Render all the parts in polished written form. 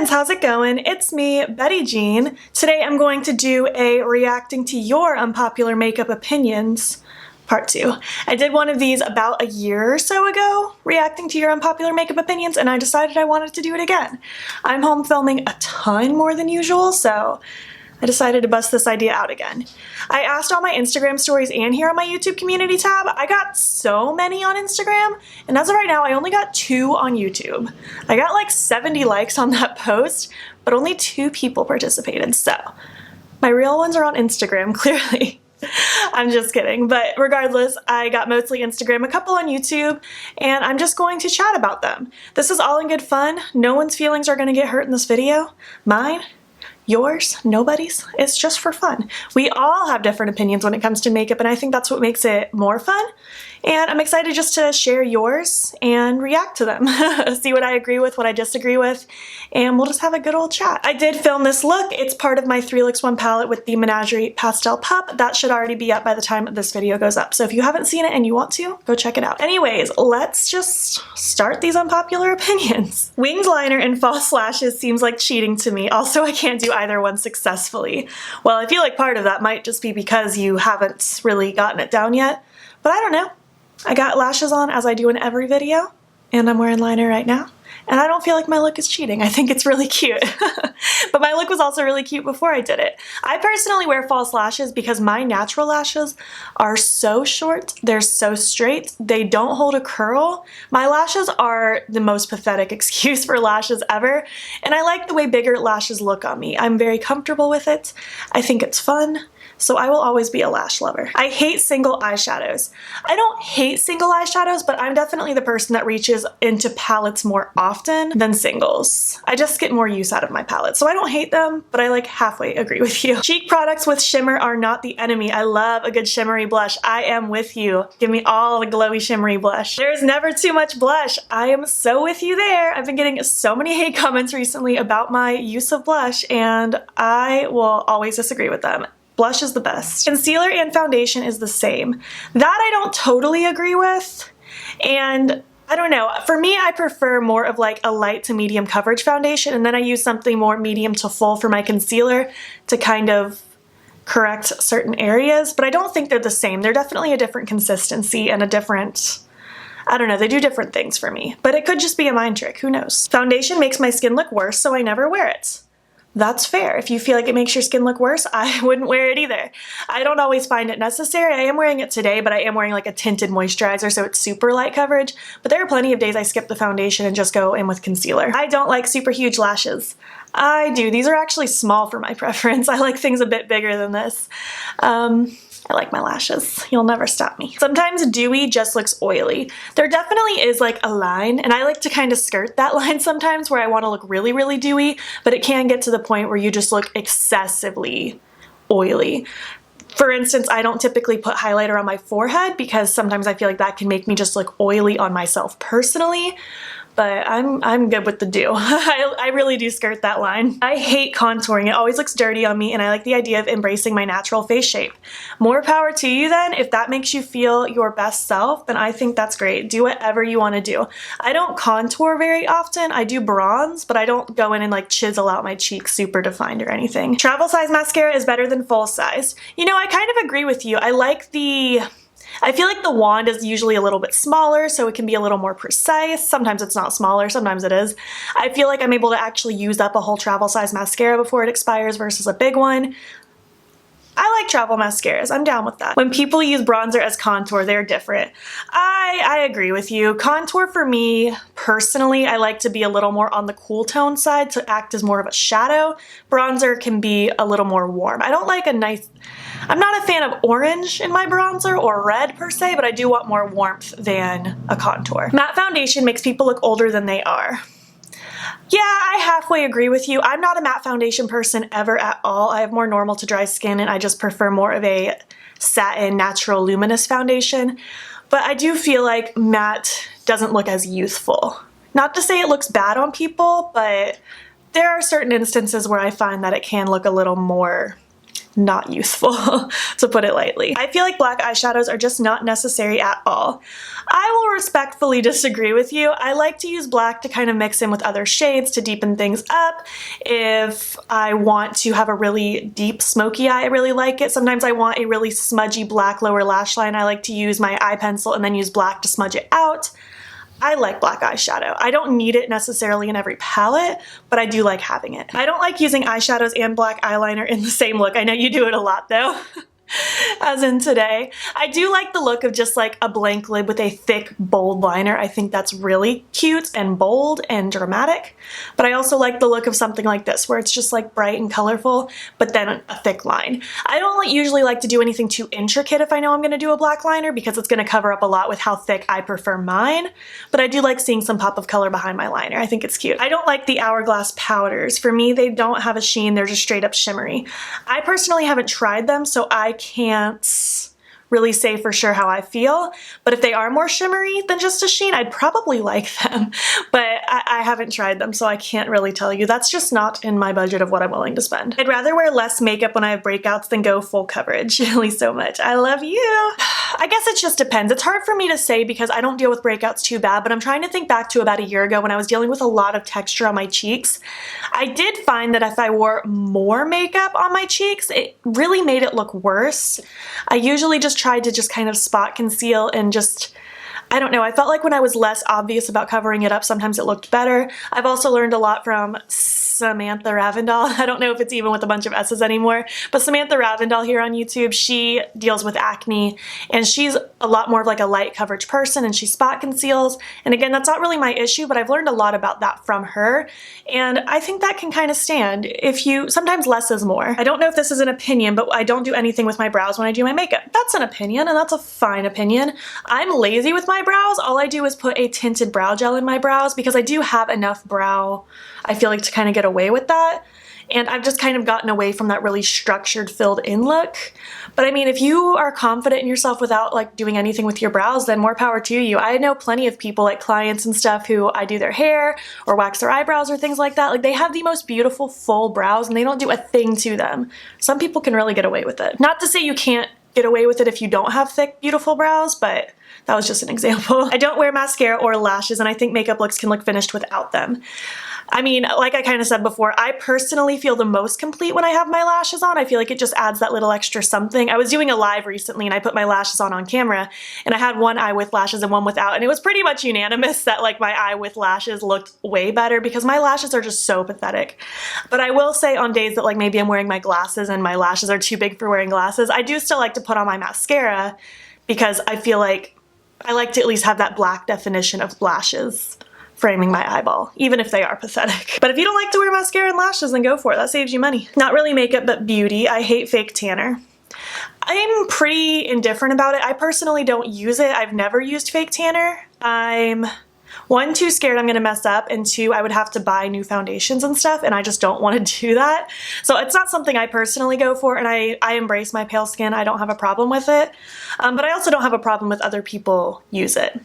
friends, how's it going? It's me, Betty Jean. Today I'm going to do a reacting to your unpopular makeup opinions part 2. I did one of these about a year or so ago, reacting to your unpopular makeup opinions, and I decided I wanted to do it again. I'm home filming a ton more than usual, so I decided to bust this idea out again. I asked on my Instagram stories and here on my YouTube community tab. I got so many on Instagram, and as of right now, I only got 2 on YouTube. I got like 70 likes on that post, but only 2 people participated, so my real ones are on Instagram, clearly. I'm just kidding, but regardless, I got mostly Instagram, a couple on YouTube, and I'm just going to chat about them. This is all in good fun. No one's feelings are gonna get hurt in this video. Mine, yours, nobody's. It's just for fun. We all have different opinions when it comes to makeup, and I think that's what makes it more fun. And I'm excited just to share yours and react to them. See what I agree with, what I disagree with, and we'll just have a good old chat. I did film this look. It's part of my 3 Looks 1 palette with the Menagerie Pastel Pup. That should already be up by the time this video goes up. So if you haven't seen it and you want to, go check it out. Anyways, let's just start these unpopular opinions. Winged liner and false lashes seems like cheating to me. Also, I can't do either one successfully. Well, I feel like part of that might just be because you haven't really gotten it down yet, but I don't know. I got lashes on as I do in every video, and I'm wearing liner right now, and I don't feel like my look is cheating. I think it's really cute. But my look was also really cute before I did it. I personally wear false lashes because my natural lashes are so short, they're so straight, they don't hold a curl. My lashes are the most pathetic excuse for lashes ever, and I like the way bigger lashes look on me. I'm very comfortable with it. I think it's fun. So I will always be a lash lover. I hate single eyeshadows. I don't hate single eyeshadows, but I'm definitely the person that reaches into palettes more often than singles. I just get more use out of my palette. So I don't hate them, but I like halfway agree with you. Cheek products with shimmer are not the enemy. I love a good shimmery blush. I am with you. Give me all the glowy shimmery blush. There's never too much blush. I am so with you there. I've been getting so many hate comments recently about my use of blush, and I will always disagree with them. Blush is the best. Concealer and foundation is the same. That I don't totally agree with, and I don't know. For me, I prefer more of like a light to medium coverage foundation, and then I use something more medium to full for my concealer to kind of correct certain areas, but I don't think they're the same. They're definitely a different consistency and a different, I don't know, they do different things for me, but it could just be a mind trick, who knows. Foundation makes my skin look worse, so I never wear it. That's fair. If you feel like it makes your skin look worse, I wouldn't wear it either. I don't always find it necessary. I am wearing it today, but I am wearing like a tinted moisturizer, so it's super light coverage. But there are plenty of days I skip the foundation and just go in with concealer. I don't like super huge lashes. I do. These are actually small for my preference. I like things a bit bigger than this. I like my lashes. You'll never stop me. Sometimes dewy just looks oily. There definitely is like a line, and I like to kind of skirt that line sometimes where I want to look really, really dewy, but it can get to the point where you just look excessively oily. For instance, I don't typically put highlighter on my forehead because sometimes I feel like that can make me just look oily on myself personally. But I'm good with the dew. I really do skirt that line. I hate contouring. It always looks dirty on me, and I like the idea of embracing my natural face shape. More power to you then. If that makes you feel your best self, then I think that's great. Do whatever you want to do. I don't contour very often. I do bronze, but I don't go in and like chisel out my cheeks super defined or anything. Travel size mascara is better than full size. You know, I kind of agree with you. I feel like the wand is usually a little bit smaller, so it can be a little more precise. Sometimes it's not smaller, sometimes it is. I feel like I'm able to actually use up a whole travel size mascara before it expires versus a big one. I like travel mascaras. I'm down with that. When people use bronzer as contour, they're different. I agree with you. Contour for me, personally, I like to be a little more on the cool tone side to act as more of a shadow. Bronzer can be a little more warm. I'm not a fan of orange in my bronzer or red per se, but I do want more warmth than a contour. Matte foundation makes people look older than they are. Yeah, I halfway agree with you. I'm not a matte foundation person ever at all. I have more normal to dry skin, and I just prefer more of a satin, natural, luminous foundation. But I do feel like matte doesn't look as youthful. Not to say it looks bad on people, but there are certain instances where I find that it can look a little more not useful, to put it lightly. I feel like black eyeshadows are just not necessary at all. I will respectfully disagree with you. I like to use black to kind of mix in with other shades to deepen things up. If I want to have a really deep smoky eye, I really like it. Sometimes I want a really smudgy black lower lash line. I like to use my eye pencil and then use black to smudge it out. I like black eyeshadow. I don't need it necessarily in every palette, but I do like having it. I don't like using eyeshadows and black eyeliner in the same look. I know you do it a lot though. As in today. I do like the look of just like a blank lid with a thick, bold liner. I think that's really cute and bold and dramatic. But I also like the look of something like this, where it's just like bright and colorful, but then a thick line. I don't usually like to do anything too intricate if I know I'm gonna do a black liner, because it's gonna cover up a lot with how thick I prefer mine. But I do like seeing some pop of color behind my liner. I think it's cute. I don't like the Hourglass powders. For me, they don't have a sheen, they're just straight up shimmery. I personally haven't tried them, so I can't really say for sure how I feel, but if they are more shimmery than just a sheen, I'd probably like them, but I haven't tried them, so I can't really tell you. That's just not in my budget of what I'm willing to spend. I'd rather wear less makeup when I have breakouts than go full coverage. Really so much. I love you. I guess it just depends. It's hard for me to say because I don't deal with breakouts too bad, but I'm trying to think back to about a year ago when I was dealing with a lot of texture on my cheeks. I did find that if I wore more makeup on my cheeks, it really made it look worse. I usually just tried to just kind of spot conceal and just, I don't know, I felt like when I was less obvious about covering it up, sometimes it looked better. I've also learned a lot from Samantha Ravindal. I don't know if it's even with a bunch of S's anymore, but Samantha Ravindal here on YouTube, she deals with acne and she's a lot more of like a light coverage person and she spot conceals. And again, that's not really my issue, but I've learned a lot about that from her. And I think that can kind of stand. Sometimes less is more. I don't know if this is an opinion, but I don't do anything with my brows when I do my makeup. That's an opinion and that's a fine opinion. I'm lazy with my brows. All I do is put a tinted brow gel in my brows because I do have enough brow, I feel like, to kind of get away with that. And I've just kind of gotten away from that really structured, filled in look. But I mean, if you are confident in yourself without like doing anything with your brows, then more power to you. I know plenty of people, like clients and stuff, who I do their hair or wax their eyebrows or things like that. Like they have the most beautiful full brows and they don't do a thing to them. Some people can really get away with it. Not to say you can't get away with it if you don't have thick, beautiful brows, but that was just an example. I don't wear mascara or lashes, and I think makeup looks can look finished without them. I mean, like I kind of said before, I personally feel the most complete when I have my lashes on. I feel like it just adds that little extra something. I was doing a live recently and I put my lashes on camera and I had one eye with lashes and one without, and it was pretty much unanimous that like my eye with lashes looked way better because my lashes are just so pathetic. But I will say on days that like maybe I'm wearing my glasses and my lashes are too big for wearing glasses, I do still like to put on my mascara because I feel like I like to at least have that black definition of lashes framing my eyeball, even if they are pathetic. But if you don't like to wear mascara and lashes, then go for it. That saves you money. Not really makeup, but beauty. I hate fake tanner. I'm pretty indifferent about it. I personally don't use it. I've never used fake tanner. I'm, one, too scared I'm gonna mess up, and two, I would have to buy new foundations and stuff, and I just don't want to do that. So it's not something I personally go for, and I embrace my pale skin. I don't have a problem with it. But I also don't have a problem with other people use it.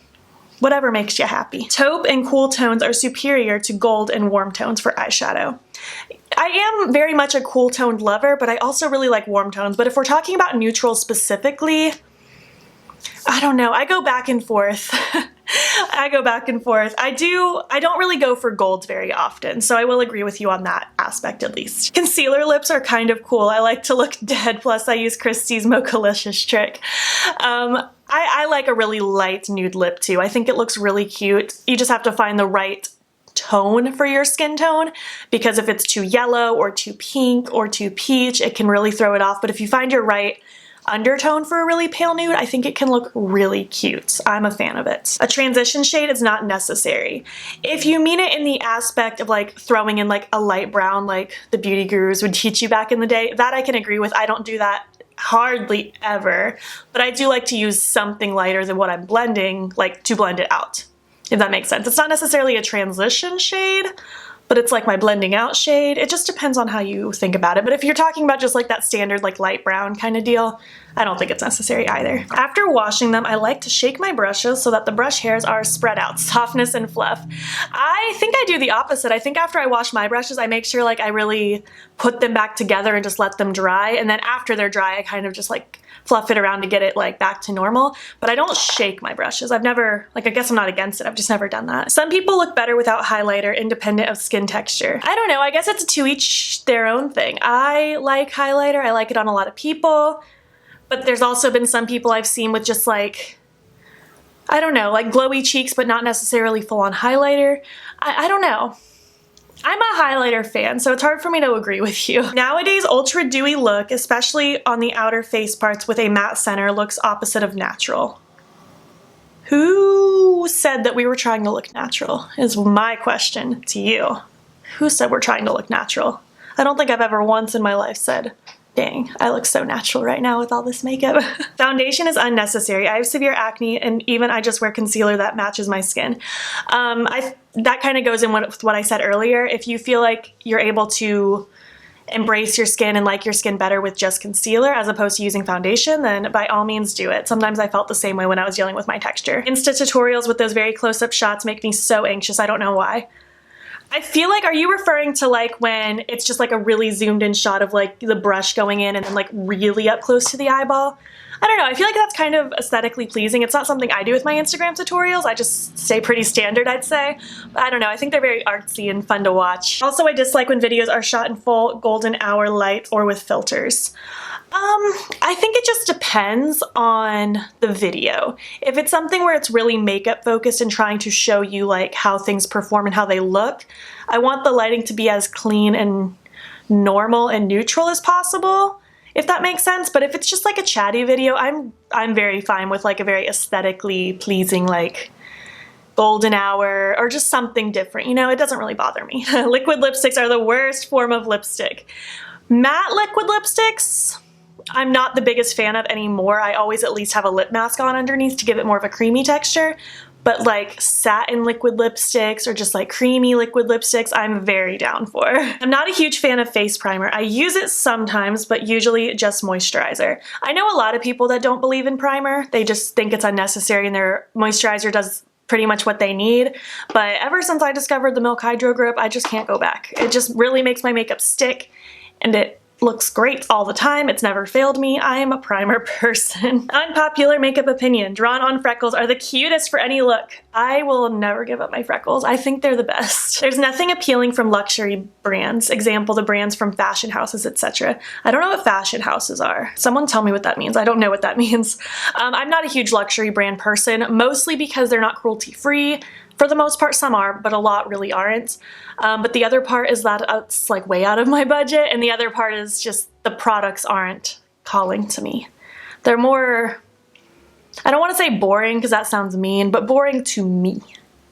Whatever makes you happy. Taupe and cool tones are superior to gold and warm tones for eyeshadow. I am very much a cool toned lover, but I also really like warm tones. But if we're talking about neutrals specifically, I don't know. I go back and forth. I go back and forth. I don't really go for golds very often, so I will agree with you on that aspect at least. Concealer lips are kind of cool. I like to look dead, plus I use Christie's Mochalicious trick. I like a really light nude lip too. I think it looks really cute. You just have to find the right tone for your skin tone, because if it's too yellow or too pink or too peach, it can really throw it off. But if you find your right undertone for a really pale nude, I think it can look really cute. I'm a fan of it. A transition shade is not necessary. If you mean it in the aspect of like throwing in like a light brown like the beauty gurus would teach you back in the day, that I can agree with. I don't do that hardly ever, but I do like to use something lighter than what I'm blending, like to blend it out, if that makes sense. It's not necessarily a transition shade, but it's like my blending out shade. It just depends on how you think about it. But if you're talking about just like that standard like light brown kind of deal, I don't think it's necessary either. After washing them, I like to shake my brushes so that the brush hairs are spread out, softness and fluff. I think I do the opposite. I think after I wash my brushes, I make sure like I really put them back together and just let them dry. And then after they're dry, I kind of just like fluff it around to get it like back to normal. But I don't shake my brushes. I've never, like I guess I'm not against it. I've just never done that. Some people look better without highlighter independent of skin texture. I don't know. I guess it's to each their own thing. I like highlighter. I like it on a lot of people. But there's also been some people I've seen with just like, I don't know, like glowy cheeks, but not necessarily full on highlighter. I don't know. I'm a highlighter fan, so it's hard for me to agree with you. Nowadays, ultra dewy look, especially on the outer face parts with a matte center, looks opposite of natural. Who said that we were trying to look natural is my question to you. Who said we're trying to look natural? I don't think I've ever once in my life said, dang, I look so natural right now with all this makeup. Foundation is unnecessary. I have severe acne and even I just wear concealer that matches my skin. That kind of goes in with what I said earlier. If you feel like you're able to embrace your skin and like your skin better with just concealer as opposed to using foundation, then by all means do it. Sometimes I felt the same way when I was dealing with my texture. Insta tutorials with those very close-up shots make me so anxious. I don't know why. I feel like, are you referring to like when it's just like a really zoomed in shot of like the brush going in and then like really up close to the eyeball? I don't know, I feel like that's kind of aesthetically pleasing. It's not something I do with my Instagram tutorials. I just stay pretty standard, I'd say. But I don't know, I think they're very artsy and fun to watch. Also, I dislike when videos are shot in full golden hour light or with filters. I think it just depends on the video. If it's something where it's really makeup focused and trying to show you like how things perform and how they look, I want the lighting to be as clean and normal and neutral as possible, if that makes sense. But if it's just like a chatty video, I'm very fine with like a very aesthetically pleasing like golden hour or just something different. You know, it doesn't really bother me. Liquid lipsticks are the worst form of lipstick. Matte liquid lipsticks, I'm not the biggest fan of anymore. I always at least have a lip mask on underneath to give it more of a creamy texture. But like satin liquid lipsticks or just like creamy liquid lipsticks, I'm very down for. I'm not a huge fan of face primer. I use it sometimes, but usually just moisturizer. I know a lot of people that don't believe in primer. They just think it's unnecessary and their moisturizer does pretty much what they need. But ever since I discovered the Milk Hydro Grip, I just can't go back. It just really makes my makeup stick and it looks great all the time. It's never failed me. I am a primer person. Unpopular makeup opinion. Drawn on freckles are the cutest for any look. I will never give up my freckles. I think they're the best. There's nothing appealing from luxury brands. Example, the brands from fashion houses, etc. I don't know what fashion houses are. Someone tell me what that means. I don't know what that means. I'm not a huge luxury brand person, mostly because they're not cruelty free. For the most part, some are, but a lot really aren't. But the other part is that it's like way out of my budget, and the other part is just the products aren't calling to me. They're more, I don't want to say boring because that sounds mean, but boring to me.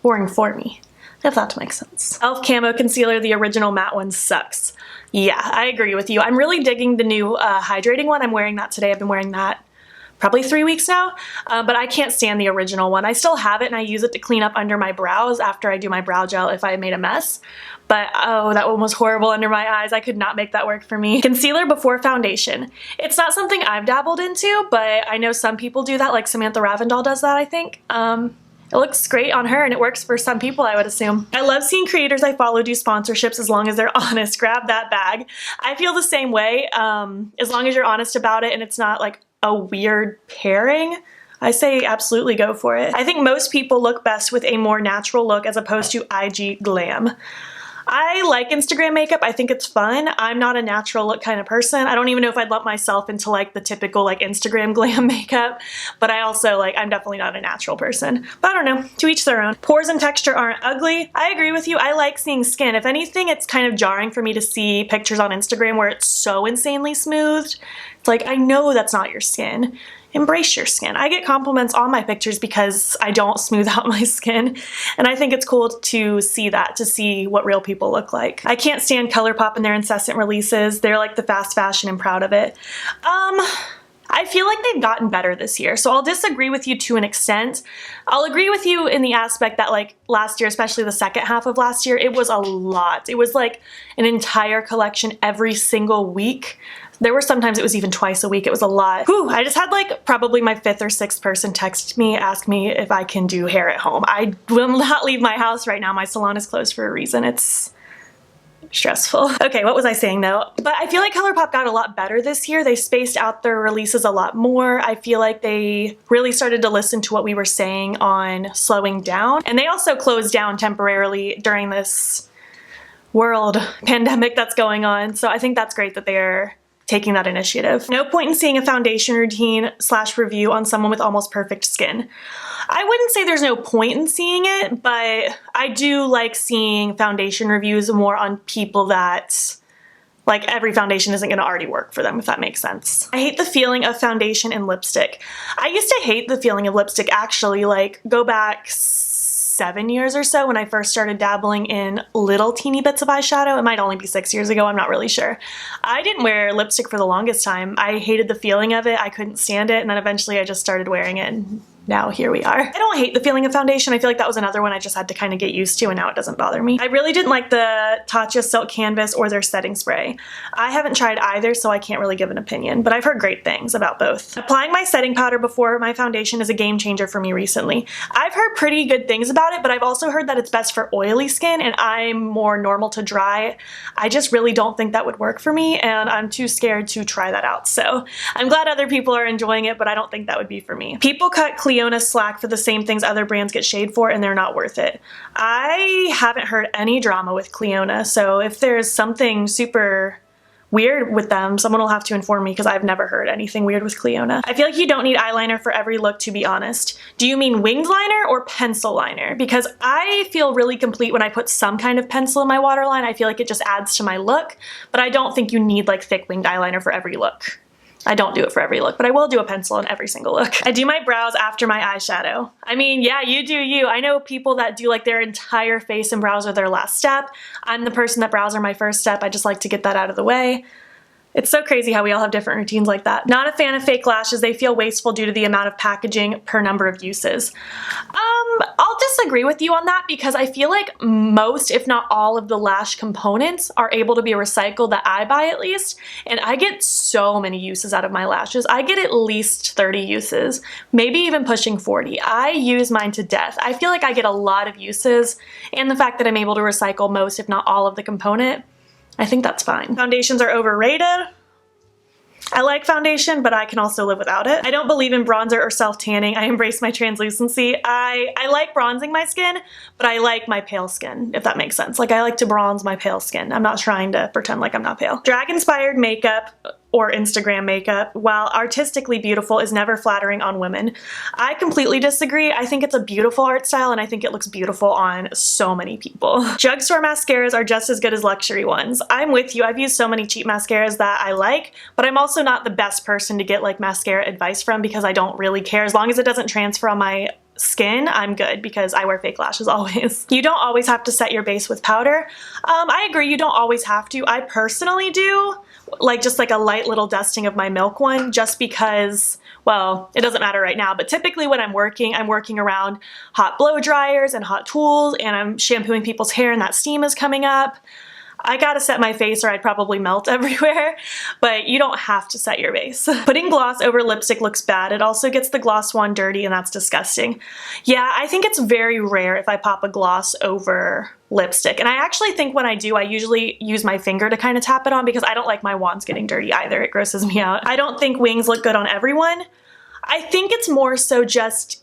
Boring for me, if that makes sense. e.l.f. Camo Concealer, the original matte one, sucks. Yeah, I agree with you. I'm really digging the new hydrating one. I'm wearing that today. I've been wearing that probably 3 weeks now, but I can't stand the original one. I still have it and I use it to clean up under my brows after I do my brow gel if I made a mess. But oh, that one was horrible under my eyes. I could not make that work for me. Concealer before foundation. It's not something I've dabbled into, but I know some people do that, like Samantha Ravndal does that, I think. It looks great on her and it works for some people, I would assume. I love seeing creators I follow do sponsorships as long as they're honest. Grab that bag. I feel the same way. As long as you're honest about it and it's not like a weird pairing, I say absolutely go for it. I think most people look best with a more natural look as opposed to IG glam. I like Instagram makeup. I think it's fun. I'm not a natural look kind of person. I don't even know if I'd lump myself into like the typical like Instagram glam makeup, but I also like, I'm definitely not a natural person. But I don't know, to each their own. Pores and texture aren't ugly. I agree with you. I like seeing skin. If anything, it's kind of jarring for me to see pictures on Instagram where it's so insanely smoothed. It's like, I know that's not your skin. Embrace your skin. I get compliments on my pictures because I don't smooth out my skin, and I think it's cool to see that, to see what real people look like. I can't stand Colourpop and their incessant releases. They're like the fast fashion and proud of it. I feel like they've gotten better this year, so I'll disagree with you to an extent. I'll agree with you in the aspect that like last year, especially the second half of last year, it was a lot. It was like an entire collection every single week. There were sometimes it was even twice a week. It was a lot. Whew, I just had like probably my 5th or 6th person text me, ask me if I can do hair at home. I will not leave my house right now. My salon is closed for a reason. It's stressful. Okay, what was I saying though? But I feel like Colourpop got a lot better this year. They spaced out their releases a lot more. I feel like they really started to listen to what we were saying on slowing down. And they also closed down temporarily during this world pandemic that's going on. So I think that's great that they're taking that initiative. No point in seeing a foundation routine / review on someone with almost perfect skin. I wouldn't say there's no point in seeing it, but I do like seeing foundation reviews more on people that like every foundation isn't going to already work for them, if that makes sense. I hate the feeling of foundation and lipstick. I used to hate the feeling of lipstick actually, like go back 7 years or so when I first started dabbling in little teeny bits of eyeshadow. It might only be 6 years ago, I'm not really sure. I didn't wear lipstick for the longest time. I hated the feeling of it, I couldn't stand it, and then eventually I just started wearing it, and now here we are. I don't hate the feeling of foundation. I feel like that was another one I just had to kind of get used to, and now it doesn't bother me. I really didn't like the Tatcha Silk Canvas or their setting spray. I haven't tried either, so I can't really give an opinion, but I've heard great things about both. Applying my setting powder before my foundation is a game changer for me recently. I've heard pretty good things about it, but I've also heard that it's best for oily skin, and I'm more normal to dry. I just really don't think that would work for me, and I'm too scared to try that out. So I'm glad other people are enjoying it, but I don't think that would be for me. People cut Cleona slack for the same things other brands get shade for, and they're not worth it. I haven't heard any drama with Cleona, so if there's something super weird with them, someone will have to inform me because I've never heard anything weird with Cleona. I feel like you don't need eyeliner for every look, to be honest. Do you mean winged liner or pencil liner? Because I feel really complete when I put some kind of pencil in my waterline. I feel like it just adds to my look, but I don't think you need like thick winged eyeliner for every look. I don't do it for every look, but I will do a pencil in every single look. I do my brows after my eyeshadow. I mean, yeah, you do you. I know people that do like their entire face and brows are their last step. I'm the person that brows are my first step. I just like to get that out of the way. It's so crazy how we all have different routines like that. Not a fan of fake lashes. They feel wasteful due to the amount of packaging per number of uses. I'll disagree with you on that because I feel like most, if not all, of the lash components are able to be recycled that I buy at least, and I get so many uses out of my lashes. I get at least 30 uses, maybe even pushing 40. I use mine to death. I feel like I get a lot of uses, and the fact that I'm able to recycle most, if not all, of the component, I think that's fine. Foundations are overrated. I like foundation, but I can also live without it. I don't believe in bronzer or self-tanning. I embrace my translucency. I like bronzing my skin, but I like my pale skin, if that makes sense. Like, I like to bronze my pale skin. I'm not trying to pretend like I'm not pale. Drag-inspired makeup or Instagram makeup, while artistically beautiful, is never flattering on women. I completely disagree. I think it's a beautiful art style, and I think it looks beautiful on so many people. Drugstore mascaras are just as good as luxury ones. I'm with you. I've used so many cheap mascaras that I like, but I'm also not the best person to get like mascara advice from because I don't really care. As long as it doesn't transfer on my skin, I'm good because I wear fake lashes always. You don't always have to set your base with powder. I agree, you don't always have to. I personally do, like just like a light little dusting of my Milk one just because, well, it doesn't matter right now, but typically when I'm working around hot blow dryers and hot tools, and I'm shampooing people's hair and that steam is coming up. I gotta set my face or I'd probably melt everywhere, but you don't have to set your base. Putting gloss over lipstick looks bad. It also gets the gloss wand dirty, and that's disgusting. Yeah, I think it's very rare if I pop a gloss over lipstick, and I actually think when I do, I usually use my finger to kind of tap it on because I don't like my wands getting dirty either. It grosses me out. I don't think wings look good on everyone. I think it's more so just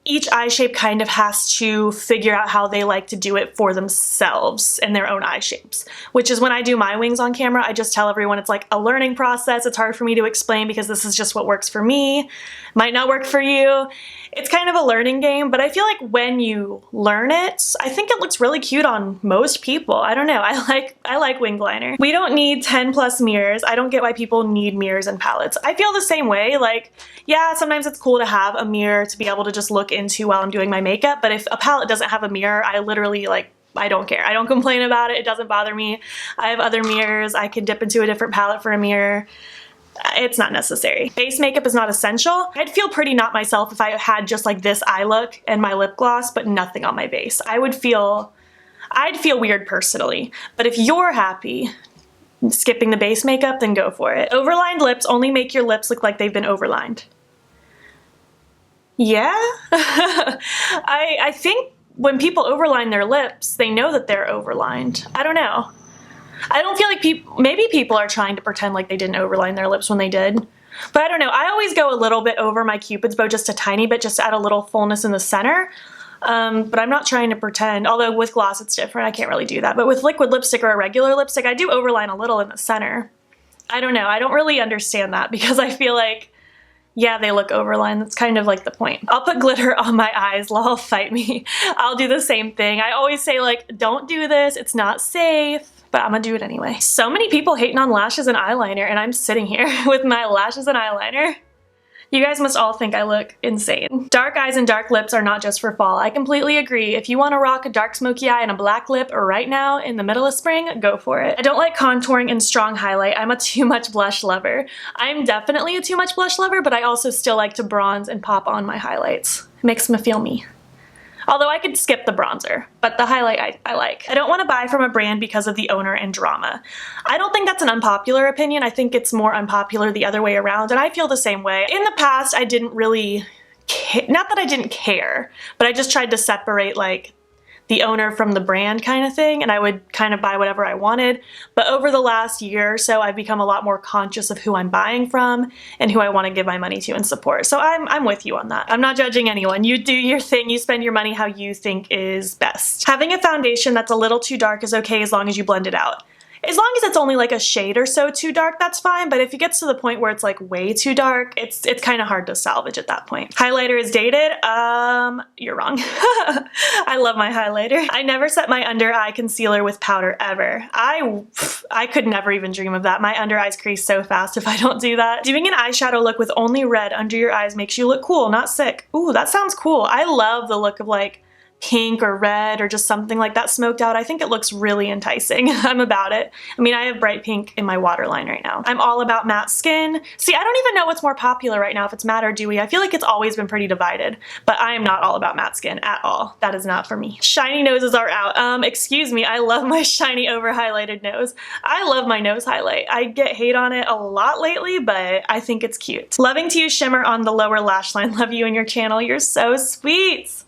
each eye shape kind of has to figure out how they like to do it for themselves and their own eye shapes, which is when I do my wings on camera, I just tell everyone it's like a learning process. It's hard for me to explain because this is just what works for me. Might not work for you. It's kind of a learning game, but I feel like when you learn it, I think it looks really cute on most people. I don't know. I like wing liner. We don't need 10 plus mirrors. I don't get why people need mirrors and palettes. I feel the same way. Like, yeah, sometimes it's cool to have a mirror to be able to just look into while I'm doing my makeup, but if a palette doesn't have a mirror, I literally I don't care. I don't complain about it. It doesn't bother me. I have other mirrors. I can dip into a different palette for a mirror. It's not necessary. Base makeup is not essential. I'd feel pretty not myself if I had just like this eye look and my lip gloss, but nothing on my base. I'd feel weird personally. But if you're happy skipping the base makeup, then go for it. Overlined lips only make your lips look like they've been overlined. Yeah? I think when people overline their lips, they know that they're overlined. I don't know. I don't feel like maybe people are trying to pretend like they didn't overline their lips when they did. But I don't know, I always go a little bit over my Cupid's bow, just a tiny bit, just to add a little fullness in the center. But I'm not trying to pretend, although with gloss it's different, I can't really do that. But with liquid lipstick or a regular lipstick, I do overline a little in the center. I don't know, I don't really understand that because I feel like, yeah, they look overlined. That's kind of like the point. I'll put glitter on my eyes, lol, fight me. I'll do the same thing. I always say like, don't do this, it's not safe. But I'm gonna do it anyway. So many people hating on lashes and eyeliner, and I'm sitting here with my lashes and eyeliner. You guys must all think I look insane. Dark eyes and dark lips are not just for fall. I completely agree. If you want to rock a dark smoky eye and a black lip right now in the middle of spring, go for it. I don't like contouring and strong highlight. I'm a too much blush lover. I'm definitely a too much blush lover, but I also still like to bronze and pop on my highlights. It makes me feel me. Although I could skip the bronzer, but the highlight I like. I don't want to buy from a brand because of the owner and drama. I don't think that's an unpopular opinion. I think it's more unpopular the other way around, and I feel the same way. In the past, I didn't really not that I didn't care, but I just tried to separate like the owner from the brand kind of thing, and I would kind of buy whatever I wanted. But over the last year or so, I've become a lot more conscious of who I'm buying from and who I want to give my money to and support. So I'm with you on that. I'm not judging anyone. You do your thing, you spend your money how you think is best. Having a foundation that's a little too dark is okay as long as you blend it out. As long as it's only like a shade or so too dark, that's fine, but if it gets to the point where it's like way too dark, it's kind of hard to salvage at that point. Highlighter is dated? You're wrong. I love my highlighter. I never set my under eye concealer with powder ever. I could never even dream of that. My under eyes crease so fast if I don't do that. Doing an eyeshadow look with only red under your eyes makes you look cool, not sick. Ooh, that sounds cool. I love the look of like pink or red or just something like that smoked out. I think it looks really enticing. I'm about it. I mean, I have bright pink in my waterline right now. I'm all about matte skin. See, I don't even know what's more popular right now, if it's matte or dewy. I feel like it's always been pretty divided, but I am not all about matte skin at all. That is not for me. Shiny noses are out. Excuse me, I love my shiny over highlighted nose. I love my nose highlight. I get hate on it a lot lately, but I think it's cute. Loving to use shimmer on the lower lash line. Love you and your channel. You're so sweet.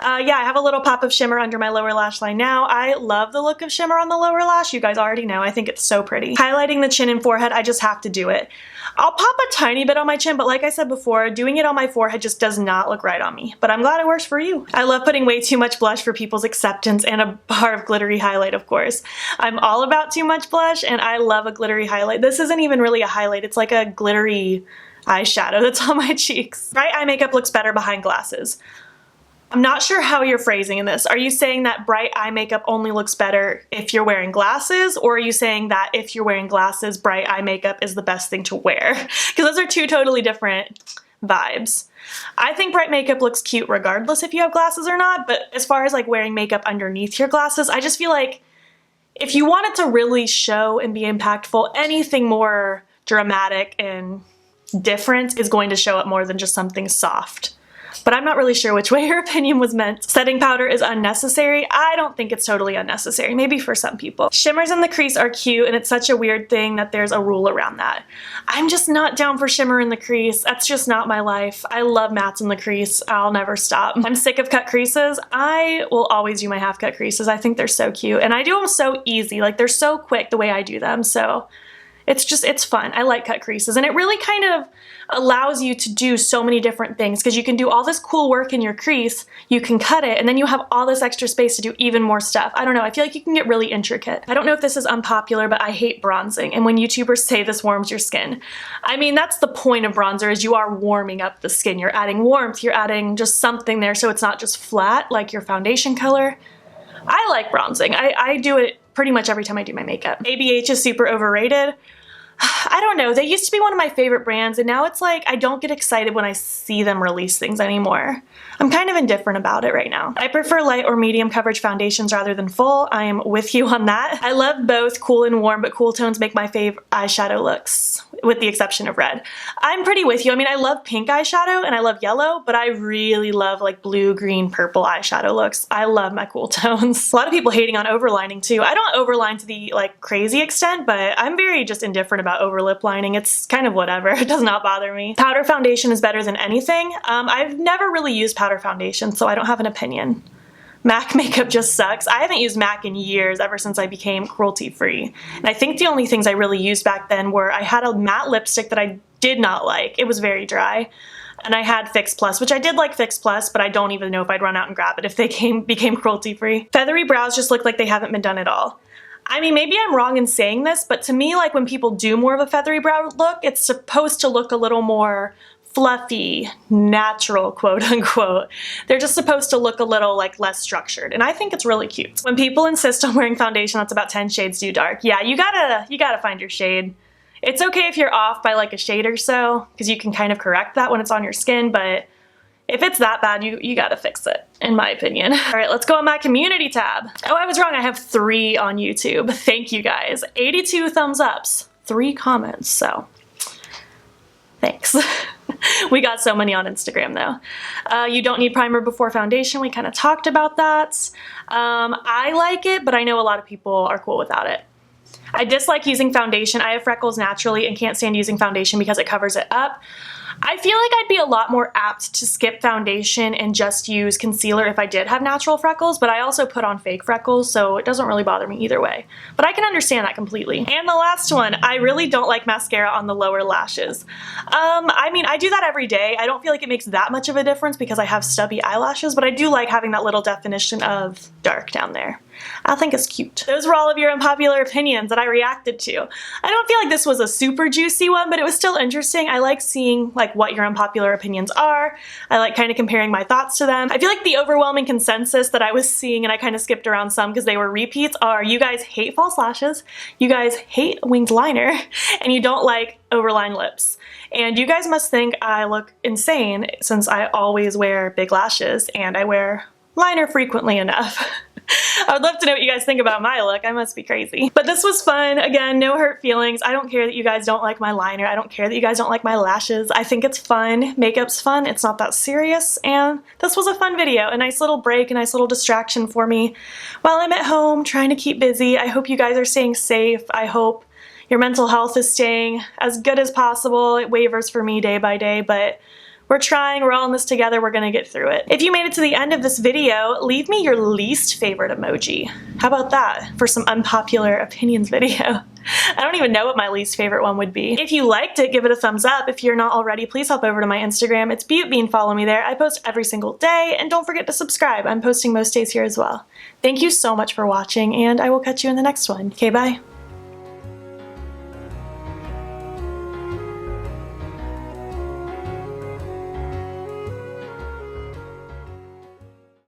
Yeah, I have a little pop of shimmer under my lower lash line now. I love the look of shimmer on the lower lash. You guys already know. I think it's so pretty. Highlighting the chin and forehead, I just have to do it. I'll pop a tiny bit on my chin, but like I said before, doing it on my forehead just does not look right on me. But I'm glad it works for you. I love putting way too much blush for people's acceptance and a bar of glittery highlight, of course. I'm all about too much blush, and I love a glittery highlight. This isn't even really a highlight. It's like a glittery eyeshadow that's on my cheeks. Bright eye makeup looks better behind glasses. I'm not sure how you're phrasing in this. Are you saying that bright eye makeup only looks better if you're wearing glasses? Or are you saying that if you're wearing glasses, bright eye makeup is the best thing to wear? Because those are two totally different vibes. I think bright makeup looks cute regardless if you have glasses or not, but as far as like wearing makeup underneath your glasses, I just feel like if you want it to really show and be impactful, anything more dramatic and different is going to show up more than just something soft. But I'm not really sure which way your opinion was meant. Setting powder is unnecessary. I don't think it's totally unnecessary, maybe for some people. Shimmers in the crease are cute, and it's such a weird thing that there's a rule around that. I'm just not down for shimmer in the crease. That's just not my life. I love mattes in the crease. I'll never stop. I'm sick of cut creases. I will always do my half cut creases. I think they're so cute, and I do them so easy. Like, they're so quick the way I do them, so it's fun. I like cut creases, and it really kind of allows you to do so many different things because you can do all this cool work in your crease, you can cut it, and then you have all this extra space to do even more stuff. I don't know, I feel like you can get really intricate. I don't know if this is unpopular, but I hate bronzing, and when YouTubers say this warms your skin, I mean, that's the point of bronzer, is you are warming up the skin. You're adding warmth, you're adding just something there so it's not just flat like your foundation color. I like bronzing. I do it pretty much every time I do my makeup. ABH is super overrated. I don't know, they used to be one of my favorite brands, and now it's like I don't get excited when I see them release things anymore. I'm kind of indifferent about it right now. I prefer light or medium coverage foundations rather than full. I am with you on that. I love both cool and warm, but cool tones make my favorite eyeshadow looks, with the exception of red. I'm pretty with you. I mean, I love pink eyeshadow and I love yellow, but I really love like blue, green, purple eyeshadow looks. I love my cool tones. A lot of people hating on overlining too. I don't overline to the like crazy extent, but I'm very just indifferent about over lip lining. It's kind of whatever. It does not bother me. Powder foundation is better than anything. I've never really used powder foundation, so I don't have an opinion. MAC makeup just sucks. I haven't used MAC in years, ever since I became cruelty free. And I think the only things I really used back then were I had a matte lipstick that I did not like. It was very dry. And I had Fix Plus, which I did like Fix Plus, but I don't even know if I'd run out and grab it if they became cruelty free. Feathery brows just look like they haven't been done at all. I mean, maybe I'm wrong in saying this, but to me, like when people do more of a feathery brow look, it's supposed to look a little more fluffy, natural, quote unquote. They're just supposed to look a little like less structured, and I think it's really cute. When people insist on wearing foundation that's about 10 shades too dark, yeah, you gotta find your shade. It's okay if you're off by like a shade or so, because you can kind of correct that when it's on your skin, but if it's that bad, you gotta fix it, in my opinion. All right, let's go on my community tab. Oh, I was wrong, I have 3 on YouTube. Thank you guys. 82 thumbs ups, 3 comments, so thanks. We got so many on Instagram though. You don't need primer before foundation. We kind of talked about that. I like it, but I know a lot of people are cool without it. I dislike using foundation. I have freckles naturally and can't stand using foundation because it covers it up. I feel like I'd be a lot more apt to skip foundation and just use concealer if I did have natural freckles, but I also put on fake freckles, so it doesn't really bother me either way. But I can understand that completely. And the last one, I really don't like mascara on the lower lashes. I mean, I do that every day. I don't feel like it makes that much of a difference because I have stubby eyelashes, but I do like having that little definition of dark down there. I think it's cute. Those were all of your unpopular opinions that I reacted to. I don't feel like this was a super juicy one, but it was still interesting. I like seeing like what your unpopular opinions are. I like kind of comparing my thoughts to them. I feel like the overwhelming consensus that I was seeing, and I kind of skipped around some because they were repeats, are you guys hate false lashes, you guys hate winged liner, and you don't like overline lips. And you guys must think I look insane since I always wear big lashes and I wear liner frequently enough. I would love to know what you guys think about my look. I must be crazy. But this was fun. Again, no hurt feelings. I don't care that you guys don't like my liner. I don't care that you guys don't like my lashes. I think it's fun. Makeup's fun. It's not that serious. And this was a fun video. A nice little break, a nice little distraction for me while I'm at home trying to keep busy. I hope you guys are staying safe. I hope your mental health is staying as good as possible. It wavers for me day by day, but we're trying, we're all in this together, we're gonna get through it. If you made it to the end of this video, leave me your least favorite emoji. How about that for some unpopular opinions video? I don't even know what my least favorite one would be. If you liked it, give it a thumbs up. If you're not already, please hop over to my Instagram. It's BeautBean, follow me there. I post every single day, and don't forget to subscribe. I'm posting most days here as well. Thank you so much for watching, and I will catch you in the next one. Okay, bye.